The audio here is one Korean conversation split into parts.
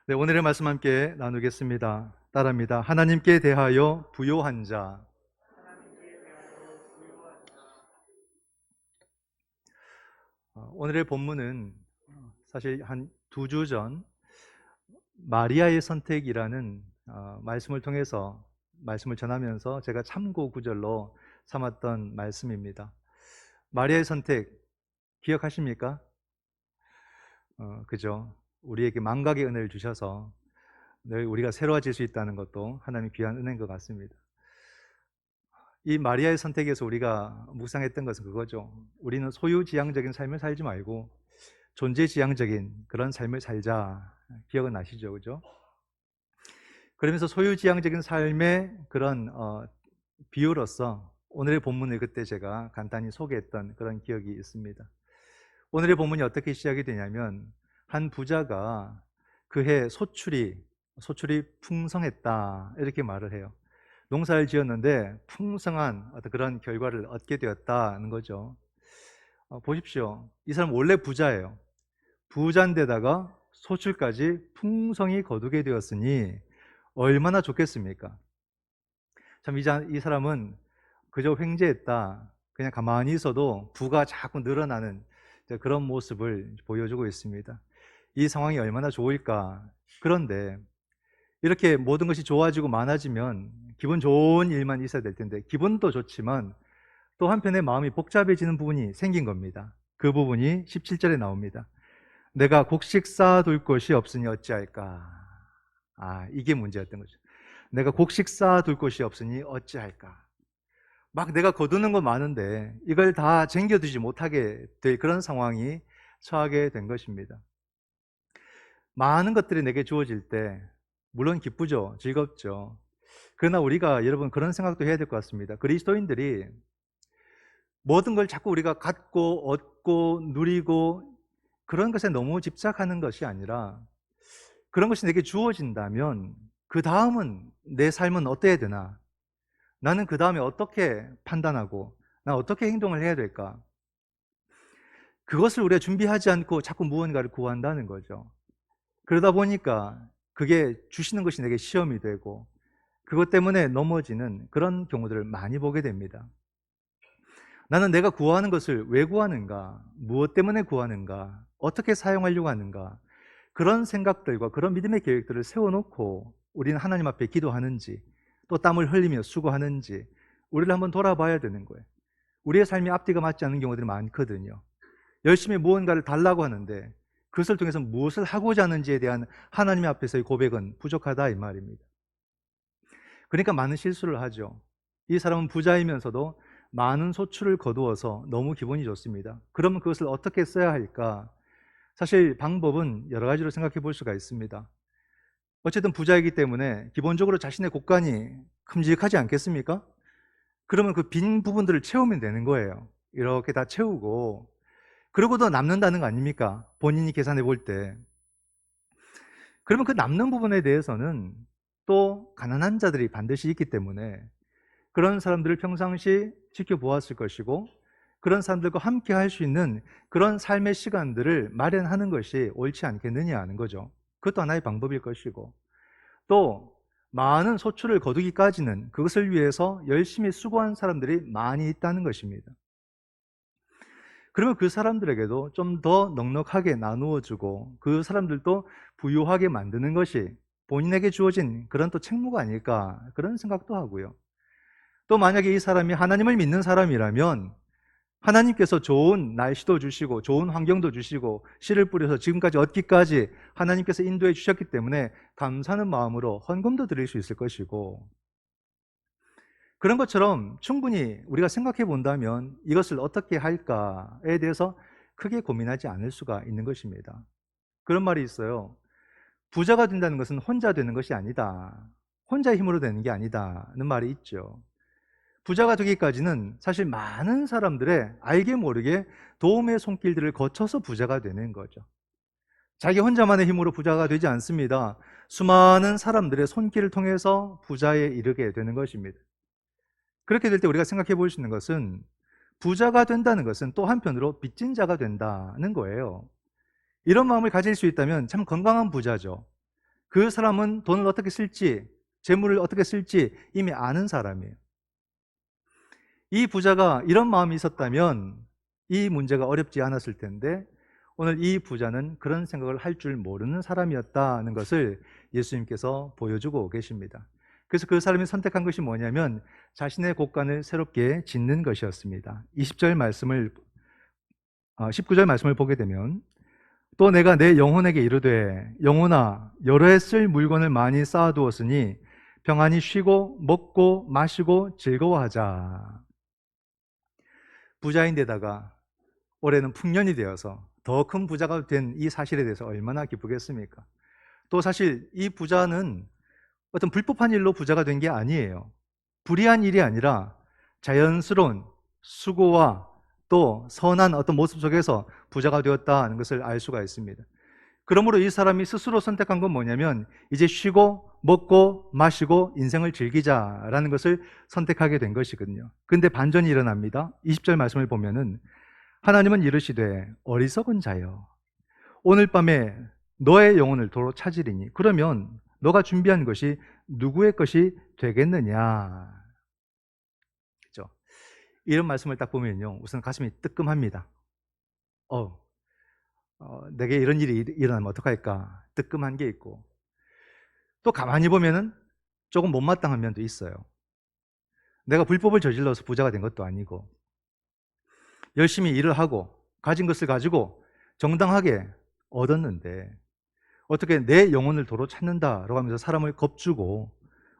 네, 오늘의 말씀 함께 나누겠습니다. 따라합니다. 하나님께 대하여 부요한 자. 오늘의 본문은 사실 한 2주 전 마리아의 선택이라는 말씀을 통해서 말씀을 전하면서 제가 참고 구절로 삼았던 말씀입니다. 마리아의 선택 기억하십니까? 그죠? 우리에게 망각의 은혜를 주셔서 늘 우리가 새로워질 수 있다는 것도 하나님의 귀한 은혜인 것 같습니다. 이 마리아의 선택에서 우리가 묵상했던 것은 그거죠. 우리는 소유지향적인 삶을 살지 말고 존재지향적인 그런 삶을 살자. 기억은 나시죠? 그죠? 그러면서 소유지향적인 삶의 그런 비유로서 오늘의 본문을 그때 제가 간단히 소개했던 그런 기억이 있습니다. 오늘의 본문이 어떻게 시작이 되냐면 한 부자가 그해 소출이 풍성했다 이렇게 말을 해요. 농사를 지었는데 풍성한 어떤 그런 결과를 얻게 되었다는 거죠. 보십시오. 이 사람 원래 부자예요. 부자인데다가 소출까지 풍성히 거두게 되었으니 얼마나 좋겠습니까? 참, 이 사람은 그저 횡재했다. 그냥 가만히 있어도 부가 자꾸 늘어나는 그런 모습을 보여주고 있습니다. 이 상황이 얼마나 좋을까. 그런데 이렇게 모든 것이 좋아지고 많아지면 기분 좋은 일만 있어야 될 텐데 기분도 좋지만 또 한편에 마음이 복잡해지는 부분이 생긴 겁니다. 그 부분이 17절에 나옵니다. 내가 곡식 쌓아둘 곳이 없으니 어찌할까. 이게 문제였던 거죠. 내가 곡식 쌓아둘 곳이 없으니 어찌할까. 막 내가 거두는 거 많은데 이걸 다 챙겨두지 못하게 될 그런 상황이 처하게 된 것입니다. 많은 것들이 내게 주어질 때 물론 기쁘죠. 즐겁죠. 그러나 우리가 여러분 그런 생각도 해야 될 것 같습니다. 그리스도인들이 모든 걸 자꾸 우리가 갖고 얻고 누리고 그런 것에 너무 집착하는 것이 아니라 그런 것이 내게 주어진다면 그 다음은 내 삶은 어때야 되나? 나는 그 다음에 어떻게 판단하고 나 어떻게 행동을 해야 될까? 그것을 우리가 준비하지 않고 자꾸 무언가를 구한다는 거죠. 그러다 보니까 그게 주시는 것이 내게 시험이 되고 그것 때문에 넘어지는 그런 경우들을 많이 보게 됩니다. 나는 내가 구하는 것을 왜 구하는가? 무엇 때문에 구하는가? 어떻게 사용하려고 하는가? 그런 생각들과 그런 믿음의 계획들을 세워놓고 우리는 하나님 앞에 기도하는지 또 땀을 흘리며 수고하는지 우리를 한번 돌아봐야 되는 거예요. 우리의 삶이 앞뒤가 맞지 않는 경우들이 많거든요. 열심히 무언가를 달라고 하는데 그것을 통해서 무엇을 하고자 하는지에 대한 하나님 앞에서의 고백은 부족하다 이 말입니다. 그러니까 많은 실수를 하죠. 이 사람은 부자이면서도 많은 소출을 거두어서 너무 기분이 좋습니다. 그러면 그것을 어떻게 써야 할까? 사실 방법은 여러 가지로 생각해 볼 수가 있습니다. 어쨌든 부자이기 때문에 기본적으로 자신의 곳간이 큼직하지 않겠습니까? 그러면 그 빈 부분들을 채우면 되는 거예요. 이렇게 다 채우고 그러고도 남는다는 거 아닙니까? 본인이 계산해 볼 때. 그러면 그 남는 부분에 대해서는 또 가난한 자들이 반드시 있기 때문에 그런 사람들을 평상시 지켜보았을 것이고 그런 사람들과 함께 할 수 있는 그런 삶의 시간들을 마련하는 것이 옳지 않겠느냐 하는 거죠. 그것도 하나의 방법일 것이고 또 많은 소출을 거두기까지는 그것을 위해서 열심히 수고한 사람들이 많이 있다는 것입니다. 그러면 그 사람들에게도 좀 더 넉넉하게 나누어주고 그 사람들도 부유하게 만드는 것이 본인에게 주어진 그런 또 책무가 아닐까 그런 생각도 하고요. 또 만약에 이 사람이 하나님을 믿는 사람이라면 하나님께서 좋은 날씨도 주시고 좋은 환경도 주시고 씨를 뿌려서 지금까지 얻기까지 하나님께서 인도해 주셨기 때문에 감사하는 마음으로 헌금도 드릴 수 있을 것이고 그런 것처럼 충분히 우리가 생각해 본다면 이것을 어떻게 할까에 대해서 크게 고민하지 않을 수가 있는 것입니다. 그런 말이 있어요. 부자가 된다는 것은 혼자 되는 것이 아니다. 혼자의 힘으로 되는 게 아니다는 말이 있죠. 부자가 되기까지는 사실 많은 사람들의 알게 모르게 도움의 손길들을 거쳐서 부자가 되는 거죠. 자기 혼자만의 힘으로 부자가 되지 않습니다. 수많은 사람들의 손길을 통해서 부자에 이르게 되는 것입니다. 그렇게 될 때 우리가 생각해 볼 수 있는 것은 부자가 된다는 것은 또 한편으로 빚진 자가 된다는 거예요. 이런 마음을 가질 수 있다면 참 건강한 부자죠. 그 사람은 돈을 어떻게 쓸지, 재물을 어떻게 쓸지 이미 아는 사람이에요. 이 부자가 이런 마음이 있었다면 이 문제가 어렵지 않았을 텐데 오늘 이 부자는 그런 생각을 할 줄 모르는 사람이었다는 것을 예수님께서 보여주고 계십니다. 그래서 그 사람이 선택한 것이 뭐냐면 자신의 곳간을 새롭게 짓는 것이었습니다. 19절 말씀을 보게 되면 또 내가 내 영혼에게 이르되 영혼아 여러 해 쓸 물건을 많이 쌓아두었으니 평안히 쉬고 먹고 마시고 즐거워하자. 부자인데다가 올해는 풍년이 되어서 더 큰 부자가 된 이 사실에 대해서 얼마나 기쁘겠습니까? 또 사실 이 부자는 어떤 불법한 일로 부자가 된 게 아니에요. 불의한 일이 아니라 자연스러운 수고와 또 선한 어떤 모습 속에서 부자가 되었다는 것을 알 수가 있습니다. 그러므로 이 사람이 스스로 선택한 건 뭐냐면 이제 쉬고 먹고 마시고 인생을 즐기자라는 것을 선택하게 된 것이거든요. 근데 반전이 일어납니다. 20절 말씀을 보면은 하나님은 이르시되 어리석은 자여 오늘 밤에 너의 영혼을 도로 찾으리니 그러면 너가 준비한 것이 누구의 것이 되겠느냐. 그렇죠? 이런 말씀을 딱 보면요 우선 가슴이 뜨끔합니다. 내게 이런 일이 일어나면 어떡할까 뜨끔한 게 있고 또 가만히 보면은 조금 못마땅한 면도 있어요. 내가 불법을 저질러서 부자가 된 것도 아니고 열심히 일을 하고 가진 것을 가지고 정당하게 얻었는데 어떻게 내 영혼을 도로 찾는다라고 하면서 사람을 겁주고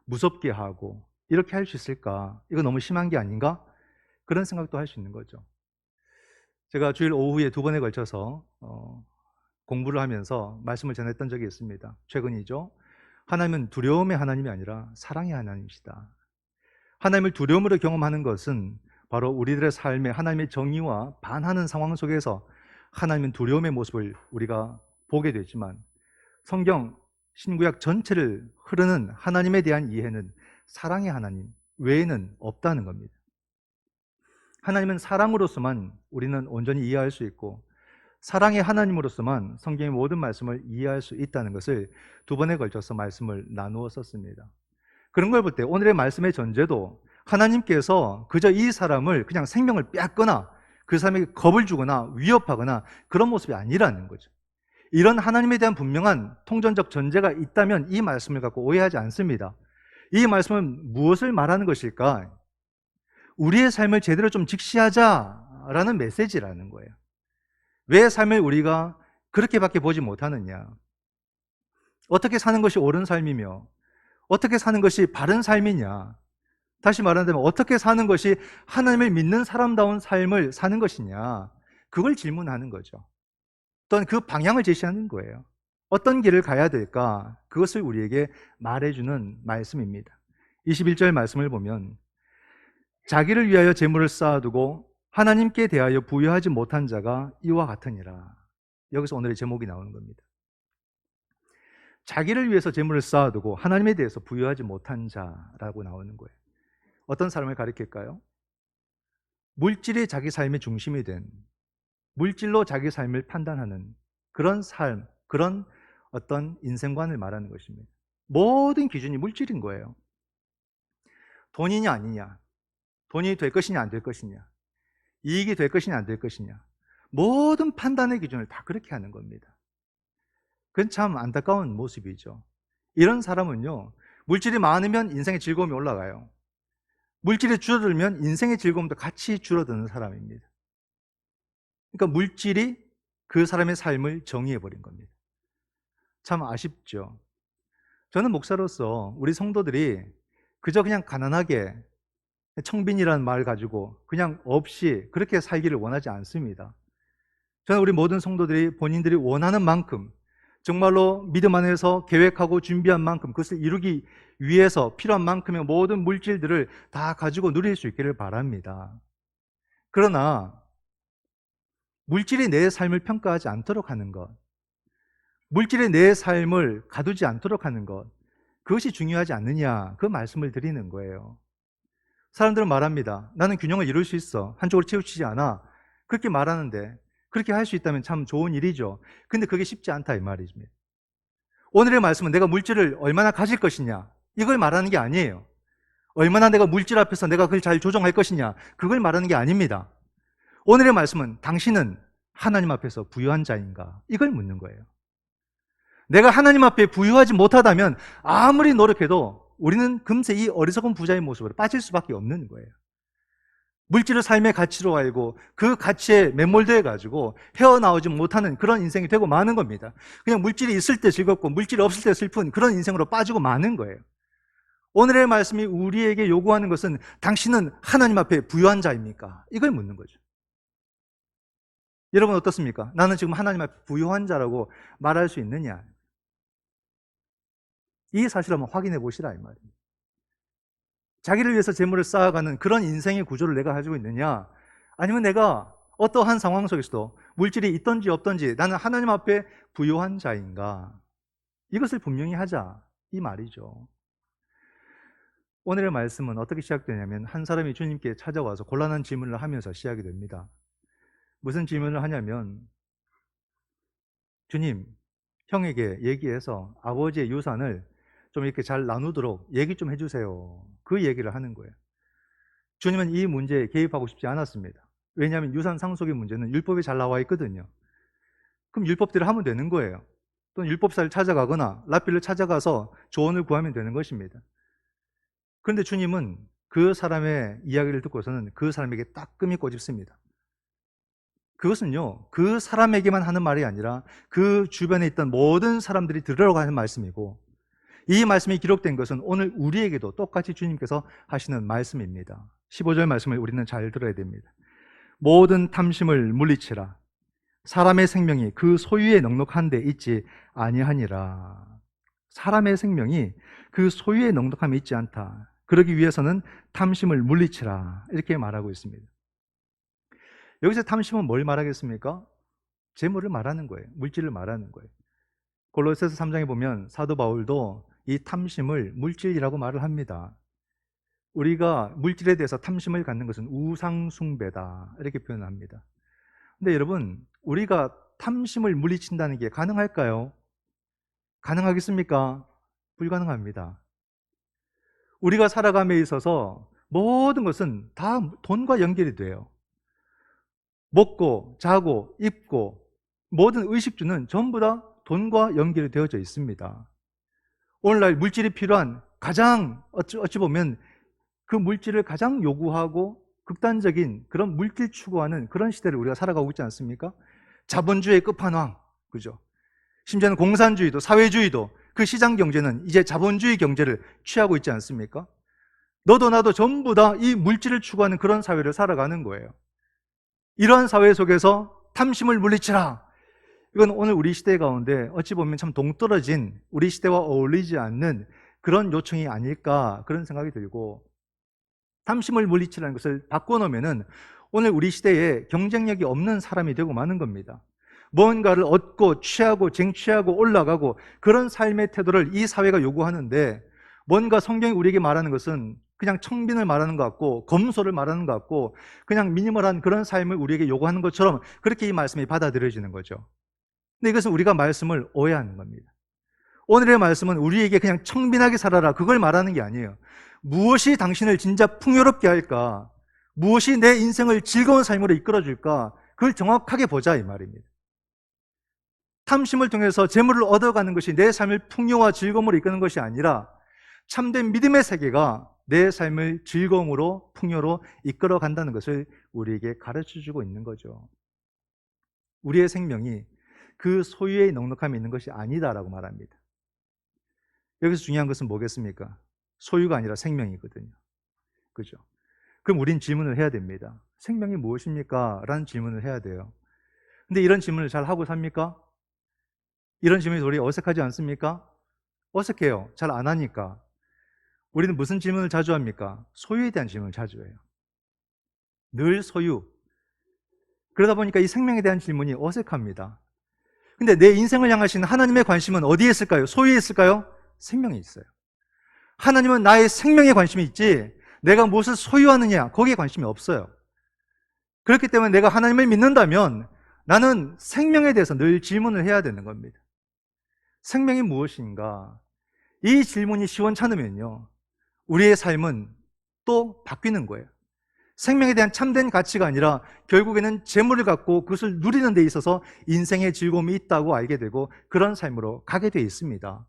무섭게 하고 이렇게 할 수 있을까? 이거 너무 심한 게 아닌가? 그런 생각도 할 수 있는 거죠. 제가 주일 오후에 2번에 걸쳐서 공부를 하면서 말씀을 전했던 적이 있습니다. 최근이죠. 하나님은 두려움의 하나님이 아니라 사랑의 하나님이시다. 하나님을 두려움으로 경험하는 것은 바로 우리들의 삶에 하나님의 정의와 반하는 상황 속에서 하나님은 두려움의 모습을 우리가 보게 되지만 성경 신구약 전체를 흐르는 하나님에 대한 이해는 사랑의 하나님 외에는 없다는 겁니다. 하나님은 사랑으로서만 우리는 온전히 이해할 수 있고 사랑의 하나님으로서만 성경의 모든 말씀을 이해할 수 있다는 것을 2번에 걸쳐서 말씀을 나누었었습니다. 그런 걸 볼 때 오늘의 말씀의 전제도 하나님께서 그저 이 사람을 그냥 생명을 뺏거나 그 사람에게 겁을 주거나 위협하거나 그런 모습이 아니라는 거죠. 이런 하나님에 대한 분명한 통전적 전제가 있다면 이 말씀을 갖고 오해하지 않습니다. 이 말씀은 무엇을 말하는 것일까? 우리의 삶을 제대로 좀 직시하자라는 메시지라는 거예요. 왜 삶을 우리가 그렇게밖에 보지 못하느냐? 어떻게 사는 것이 옳은 삶이며 어떻게 사는 것이 바른 삶이냐? 다시 말한다면 어떻게 사는 것이 하나님을 믿는 사람다운 삶을 사는 것이냐? 그걸 질문하는 거죠. 또는 그 방향을 제시하는 거예요. 어떤 길을 가야 될까? 그것을 우리에게 말해주는 말씀입니다. 21절 말씀을 보면 자기를 위하여 재물을 쌓아두고 하나님께 대하여 부여하지 못한 자가 이와 같으니라. 여기서 오늘의 제목이 나오는 겁니다. 자기를 위해서 재물을 쌓아두고 하나님에 대해서 부여하지 못한 자라고 나오는 거예요. 어떤 사람을 가리킬까요? 물질이 자기 삶의 중심이 된 물질로 자기 삶을 판단하는 그런 삶, 그런 어떤 인생관을 말하는 것입니다. 모든 기준이 물질인 거예요. 돈이냐 아니냐, 돈이 될 것이냐 안 될 것이냐, 이익이 될 것이냐 안 될 것이냐, 모든 판단의 기준을 다 그렇게 하는 겁니다. 그건 참 안타까운 모습이죠. 이런 사람은요, 물질이 많으면 인생의 즐거움이 올라가요. 물질이 줄어들면 인생의 즐거움도 같이 줄어드는 사람입니다. 그러니까 물질이 그 사람의 삶을 정의해버린 겁니다. 참 아쉽죠. 저는 목사로서 우리 성도들이 그저 그냥 가난하게 청빈이라는 말 가지고 그냥 없이 그렇게 살기를 원하지 않습니다. 저는 우리 모든 성도들이 본인들이 원하는 만큼 정말로 믿음 안에서 계획하고 준비한 만큼 그것을 이루기 위해서 필요한 만큼의 모든 물질들을 다 가지고 누릴 수 있기를 바랍니다. 그러나 물질이 내 삶을 평가하지 않도록 하는 것, 물질이 내 삶을 가두지 않도록 하는 것, 그것이 중요하지 않느냐, 그 말씀을 드리는 거예요. 사람들은 말합니다. 나는 균형을 이룰 수 있어. 한쪽으로 치우치지 않아. 그렇게 말하는데 그렇게 할 수 있다면 참 좋은 일이죠. 근데 그게 쉽지 않다 이 말입니다. 오늘의 말씀은 내가 물질을 얼마나 가질 것이냐, 이걸 말하는 게 아니에요. 얼마나 내가 물질 앞에서 내가 그걸 잘 조정할 것이냐, 그걸 말하는 게 아닙니다. 오늘의 말씀은 당신은 하나님 앞에서 부유한 자인가, 이걸 묻는 거예요. 내가 하나님 앞에 부유하지 못하다면 아무리 노력해도 우리는 금세 이 어리석은 부자의 모습으로 빠질 수밖에 없는 거예요. 물질을 삶의 가치로 알고 그 가치에 매몰되어 가지고 헤어나오지 못하는 그런 인생이 되고 마는 겁니다. 그냥 물질이 있을 때 즐겁고 물질이 없을 때 슬픈 그런 인생으로 빠지고 마는 거예요. 오늘의 말씀이 우리에게 요구하는 것은 당신은 하나님 앞에 부유한 자입니까? 이걸 묻는 거죠. 여러분 어떻습니까? 나는 지금 하나님 앞에 부유한 자라고 말할 수 있느냐? 이 사실을 한번 확인해 보시라 이 말입니다. 자기를 위해서 재물을 쌓아가는 그런 인생의 구조를 내가 가지고 있느냐, 아니면 내가 어떠한 상황 속에서도 물질이 있든지 없든지 나는 하나님 앞에 부유한 자인가, 이것을 분명히 하자 이 말이죠. 오늘의 말씀은 어떻게 시작되냐면 한 사람이 주님께 찾아와서 곤란한 질문을 하면서 시작이 됩니다. 무슨 질문을 하냐면, 주님, 형에게 얘기해서 아버지의 유산을 좀 이렇게 잘 나누도록 얘기 좀 해주세요. 그 얘기를 하는 거예요. 주님은 이 문제에 개입하고 싶지 않았습니다. 왜냐하면 유산 상속의 문제는 율법에 잘 나와 있거든요. 그럼 율법대로 하면 되는 거예요. 또는 율법사를 찾아가거나 랍비를 찾아가서 조언을 구하면 되는 것입니다. 그런데 주님은 그 사람의 이야기를 듣고서는 그 사람에게 따끔히 꼬집습니다. 그것은요, 그 사람에게만 하는 말이 아니라 그 주변에 있던 모든 사람들이 들으라고 하는 말씀이고, 이 말씀이 기록된 것은 오늘 우리에게도 똑같이 주님께서 하시는 말씀입니다. 15절 말씀을 우리는 잘 들어야 됩니다. 모든 탐심을 물리치라. 사람의 생명이 그 소유에 넉넉한 데 있지 아니하니라. 사람의 생명이 그 소유에 넉넉함이 있지 않다. 그러기 위해서는 탐심을 물리치라. 이렇게 말하고 있습니다. 여기서 탐심은 뭘 말하겠습니까? 재물을 말하는 거예요. 물질을 말하는 거예요. 골로새서 3장에 보면 사도 바울도 이 탐심을 물질이라고 말을 합니다. 우리가 물질에 대해서 탐심을 갖는 것은 우상숭배다, 이렇게 표현합니다. 근데 여러분, 우리가 탐심을 물리친다는 게 가능할까요? 가능하겠습니까? 불가능합니다. 우리가 살아감에 있어서 모든 것은 다 돈과 연결이 돼요. 먹고 자고 입고 모든 의식주는 전부 다 돈과 연결이 되어져 있습니다. 오늘날 물질이 필요한 가장 어찌 보면 그 물질을 가장 요구하고 극단적인 그런 물질 추구하는 그런 시대를 우리가 살아가고 있지 않습니까? 자본주의의 끝판왕, 그죠? 심지어는 공산주의도 사회주의도 그 시장 경제는 이제 자본주의 경제를 취하고 있지 않습니까? 너도 나도 전부 다 이 물질을 추구하는 그런 사회를 살아가는 거예요. 이러한 사회 속에서 탐심을 물리치라. 이건 오늘 우리 시대 가운데 어찌 보면 참 동떨어진, 우리 시대와 어울리지 않는 그런 요청이 아닐까, 그런 생각이 들고, 탐심을 물리치라는 것을 바꿔놓으면은 오늘 우리 시대에 경쟁력이 없는 사람이 되고 마는 겁니다. 무언가를 얻고 취하고 쟁취하고 올라가고 그런 삶의 태도를 이 사회가 요구하는데, 뭔가 성경이 우리에게 말하는 것은 그냥 청빈을 말하는 것 같고 검소를 말하는 것 같고 그냥 미니멀한 그런 삶을 우리에게 요구하는 것처럼 그렇게 이 말씀이 받아들여지는 거죠. 근데 이것은 우리가 말씀을 오해하는 겁니다. 오늘의 말씀은 우리에게 그냥 청빈하게 살아라, 그걸 말하는 게 아니에요. 무엇이 당신을 진짜 풍요롭게 할까? 무엇이 내 인생을 즐거운 삶으로 이끌어줄까? 그걸 정확하게 보자 이 말입니다. 탐심을 통해서 재물을 얻어가는 것이 내 삶을 풍요와 즐거움으로 이끄는 것이 아니라 참된 믿음의 세계가 내 삶을 즐거움으로 풍요로 이끌어 간다는 것을 우리에게 가르쳐주고 있는 거죠. 우리의 생명이 그 소유의 넉넉함이 있는 것이 아니다라고 말합니다. 여기서 중요한 것은 뭐겠습니까? 소유가 아니라 생명이거든요. 그죠? 그럼 우린 질문을 해야 됩니다. 생명이 무엇입니까? 라는 질문을 해야 돼요. 근데 이런 질문을 잘 하고 삽니까? 이런 질문이 우리 어색하지 않습니까? 어색해요. 잘 안 하니까. 우리는 무슨 질문을 자주 합니까? 소유에 대한 질문을 자주 해요. 늘 소유. 그러다 보니까 이 생명에 대한 질문이 어색합니다. 근데 내 인생을 향하신 하나님의 관심은 어디에 있을까요? 소유에 있을까요? 생명에 있어요. 하나님은 나의 생명에 관심이 있지 내가 무엇을 소유하느냐 거기에 관심이 없어요. 그렇기 때문에 내가 하나님을 믿는다면 나는 생명에 대해서 늘 질문을 해야 되는 겁니다. 생명이 무엇인가? 이 질문이 시원찮으면요, 우리의 삶은 또 바뀌는 거예요. 생명에 대한 참된 가치가 아니라 결국에는 재물을 갖고 그것을 누리는 데 있어서 인생의 즐거움이 있다고 알게 되고 그런 삶으로 가게 돼 있습니다.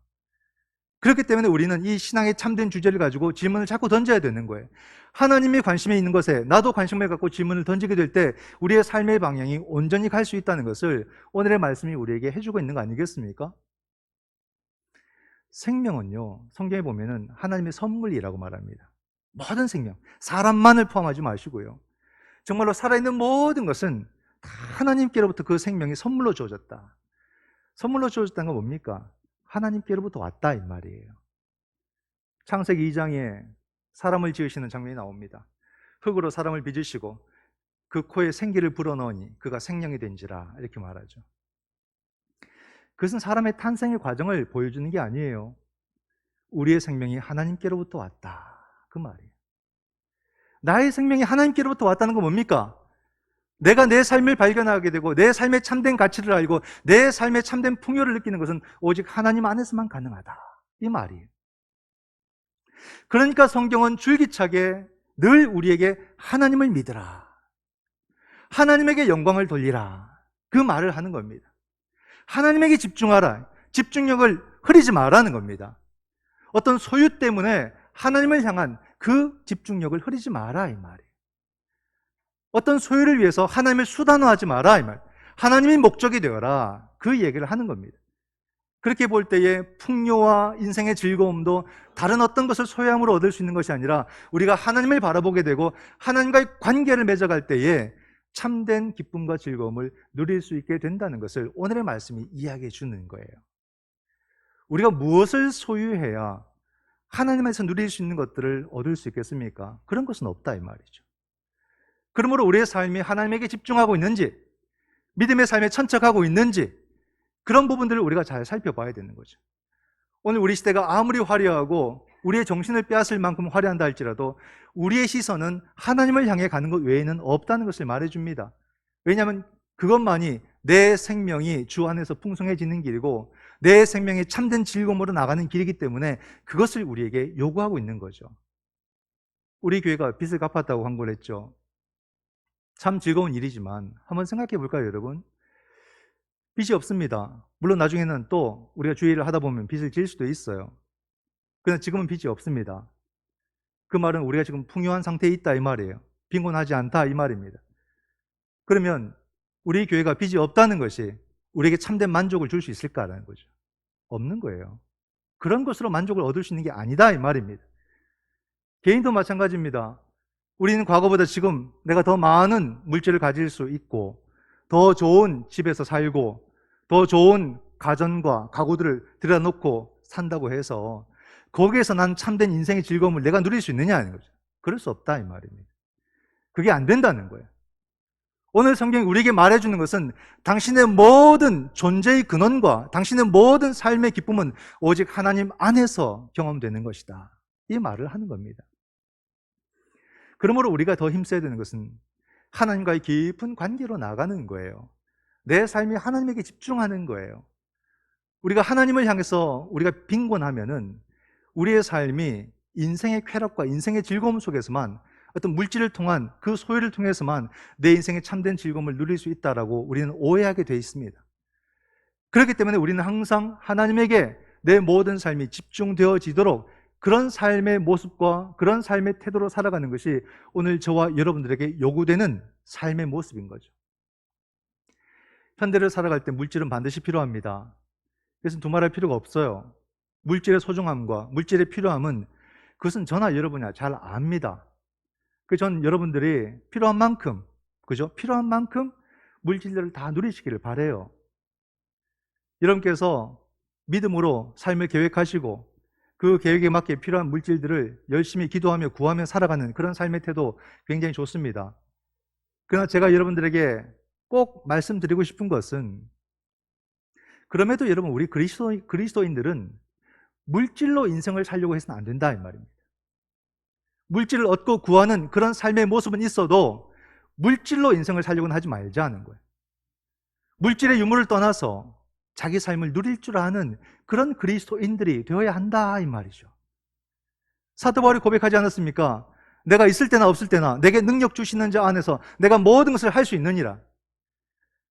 그렇기 때문에 우리는 이 신앙의 참된 주제를 가지고 질문을 자꾸 던져야 되는 거예요. 하나님이 관심이 있는 것에 나도 관심을 갖고 질문을 던지게 될 때 우리의 삶의 방향이 온전히 갈 수 있다는 것을 오늘의 말씀이 우리에게 해주고 있는 거 아니겠습니까? 생명은요, 성경에 보면은 하나님의 선물이라고 말합니다. 모든 생명, 사람만을 포함하지 마시고요, 정말로 살아있는 모든 것은 다 하나님께로부터 그 생명이 선물로 주어졌다. 선물로 주어졌다는 건 뭡니까? 하나님께로부터 왔다 이 말이에요. 창세기 2장에 사람을 지으시는 장면이 나옵니다. 흙으로 사람을 빚으시고 그 코에 생기를 불어넣으니 그가 생명이 된지라, 이렇게 말하죠. 그것은 사람의 탄생의 과정을 보여주는 게 아니에요. 우리의 생명이 하나님께로부터 왔다, 그 말이에요. 나의 생명이 하나님께로부터 왔다는 건 뭡니까? 내가 내 삶을 발견하게 되고 내 삶의 참된 가치를 알고 내 삶의 참된 풍요를 느끼는 것은 오직 하나님 안에서만 가능하다, 이 말이에요. 그러니까 성경은 줄기차게 늘 우리에게 하나님을 믿으라, 하나님에게 영광을 돌리라, 그 말을 하는 겁니다. 하나님에게 집중하라, 집중력을 흐리지 마라는 겁니다. 어떤 소유 때문에 하나님을 향한 그 집중력을 흐리지 마라, 이 말이에요. 어떤 소유를 위해서 하나님을 수단화하지 마라, 이 말. 하나님이 목적이 되어라, 그 얘기를 하는 겁니다. 그렇게 볼 때에 풍요와 인생의 즐거움도 다른 어떤 것을 소유함으로 얻을 수 있는 것이 아니라 우리가 하나님을 바라보게 되고 하나님과의 관계를 맺어갈 때에 참된 기쁨과 즐거움을 누릴 수 있게 된다는 것을 오늘의 말씀이 이야기해 주는 거예요. 우리가 무엇을 소유해야 하나님에서 누릴 수 있는 것들을 얻을 수 있겠습니까? 그런 것은 없다, 이 말이죠. 그러므로 우리의 삶이 하나님에게 집중하고 있는지, 믿음의 삶에 천착하고 있는지, 그런 부분들을 우리가 잘 살펴봐야 되는 거죠. 오늘 우리 시대가 아무리 화려하고 우리의 정신을 빼앗을 만큼 화려한다 할지라도 우리의 시선은 하나님을 향해 가는 것 외에는 없다는 것을 말해줍니다. 왜냐하면 그것만이 내 생명이 주 안에서 풍성해지는 길이고 내 생명이 참된 즐거움으로 나가는 길이기 때문에 그것을 우리에게 요구하고 있는 거죠. 우리 교회가 빚을 갚았다고 광고를 했죠. 참 즐거운 일이지만 한번 생각해 볼까요, 여러분? 빚이 없습니다. 물론 나중에는 또 우리가 주의를 하다 보면 빚을 질 수도 있어요. 그러나 지금은 빚이 없습니다. 그 말은 우리가 지금 풍요한 상태에 있다, 이 말이에요. 빈곤하지 않다, 이 말입니다. 그러면 우리 교회가 빚이 없다는 것이 우리에게 참된 만족을 줄 수 있을까라는 거죠. 없는 거예요. 그런 것으로 만족을 얻을 수 있는 게 아니다, 이 말입니다. 개인도 마찬가지입니다. 우리는 과거보다 지금 내가 더 많은 물질을 가질 수 있고 더 좋은 집에서 살고 더 좋은 가전과 가구들을 들여놓고 산다고 해서 거기에서 난 참된 인생의 즐거움을 내가 누릴 수 있느냐는 거죠. 그럴 수 없다, 이 말입니다. 그게 안 된다는 거예요. 오늘 성경이 우리에게 말해주는 것은 당신의 모든 존재의 근원과 당신의 모든 삶의 기쁨은 오직 하나님 안에서 경험되는 것이다, 이 말을 하는 겁니다. 그러므로 우리가 더 힘써야 되는 것은 하나님과의 깊은 관계로 나가는 거예요. 내 삶이 하나님에게 집중하는 거예요. 우리가 하나님을 향해서 우리가 빈곤하면은 우리의 삶이 인생의 쾌락과 인생의 즐거움 속에서만 어떤 물질을 통한 그 소유를 통해서만 내 인생의 참된 즐거움을 누릴 수 있다라고 우리는 오해하게 돼 있습니다. 그렇기 때문에 우리는 항상 하나님에게 내 모든 삶이 집중되어지도록 그런 삶의 모습과 그런 삶의 태도로 살아가는 것이 오늘 저와 여러분들에게 요구되는 삶의 모습인 거죠. 현대를 살아갈 때 물질은 반드시 필요합니다. 그래서 두말할 필요가 없어요. 물질의 소중함과 물질의 필요함은 그것은 저나 여러분이 잘 압니다. 전 여러분들이 필요한 만큼, 그죠? 필요한 만큼 물질들을 다 누리시기를 바라요. 여러분께서 믿음으로 삶을 계획하시고 그 계획에 맞게 필요한 물질들을 열심히 기도하며 구하며 살아가는 그런 삶의 태도 굉장히 좋습니다. 그러나 제가 여러분들에게 꼭 말씀드리고 싶은 것은 그럼에도 여러분 우리 그리스도인들은 물질로 인생을 살려고 해서는 안 된다, 이 말입니다. 물질을 얻고 구하는 그런 삶의 모습은 있어도 물질로 인생을 살려고는 하지 말자는 거예요. 물질의 유무를 떠나서 자기 삶을 누릴 줄 아는 그런 그리스도인들이 되어야 한다 이 말이죠. 사도 바울이 고백하지 않았습니까? 내가 있을 때나 없을 때나 내게 능력 주시는 자 안에서 내가 모든 것을 할 수 있느니라.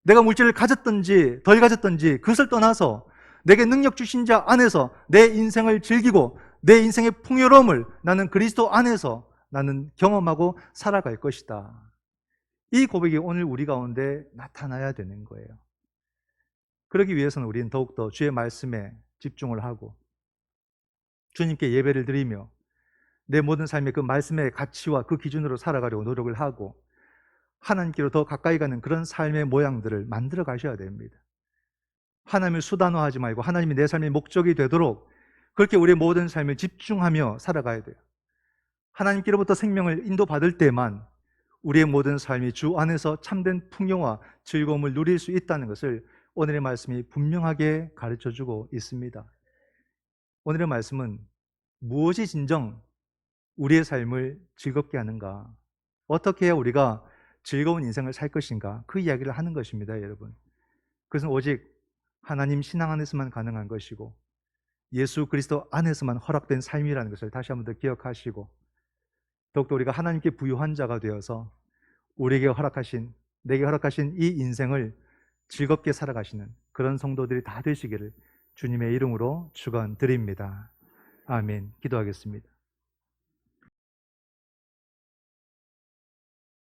내가 물질을 가졌든지 덜 가졌든지 그것을 떠나서 내게 능력 주신 자 안에서 내 인생을 즐기고 내 인생의 풍요로움을 나는 그리스도 안에서 나는 경험하고 살아갈 것이다. 이 고백이 오늘 우리 가운데 나타나야 되는 거예요. 그러기 위해서는 우리는 더욱더 주의 말씀에 집중을 하고 주님께 예배를 드리며 내 모든 삶의 그 말씀의 가치와 그 기준으로 살아가려고 노력을 하고 하나님께로 더 가까이 가는 그런 삶의 모양들을 만들어 가셔야 됩니다. 하나님을 수단화하지 말고 하나님이 내 삶의 목적이 되도록 그렇게 우리의 모든 삶을 집중하며 살아가야 돼요. 하나님께로부터 생명을 인도받을 때만 우리의 모든 삶이 주 안에서 참된 풍요와 즐거움을 누릴 수 있다는 것을 오늘의 말씀이 분명하게 가르쳐주고 있습니다. 오늘의 말씀은 무엇이 진정 우리의 삶을 즐겁게 하는가, 어떻게 해야 우리가 즐거운 인생을 살 것인가, 그 이야기를 하는 것입니다, 여러분. 그것은 오직 하나님 신앙 안에서만 가능한 것이고 예수 그리스도 안에서만 허락된 삶이라는 것을 다시 한번 더 기억하시고 더욱더 우리가 하나님께 부유한 자가 되어서 우리에게 허락하신, 내게 허락하신 이 인생을 즐겁게 살아가시는 그런 성도들이 다 되시기를 주님의 이름으로 축원드립니다. 아멘. 기도하겠습니다.